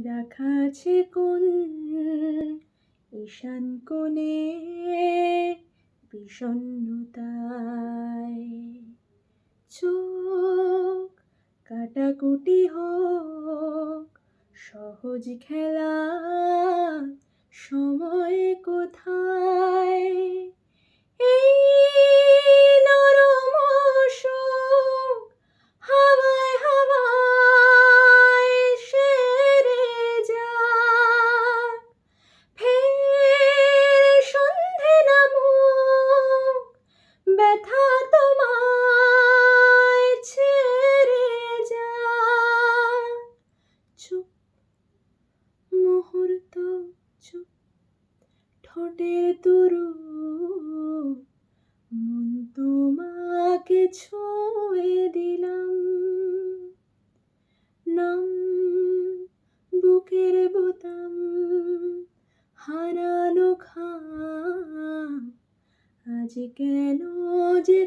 রাখা আছে কোন ঈশান কোণে বিষণ্ণতায়। চোখ কাটাকুটি হোক সহজ খেলা, সময় কোথায়? এই নরম সুখ হাওয়ায় হাওয়ায় সেরে যাক, ফের সন্ধে নামুক, ব্যথা তোমায় ছেড়ে যাক। চুপ মুহূর্ত, চুপ ঠোঁটের তুরু, মন তোমাকে ছুঁয়ে দিলাম। নাম বুকের বোতাম, হারানো খাম, আজ কেন যে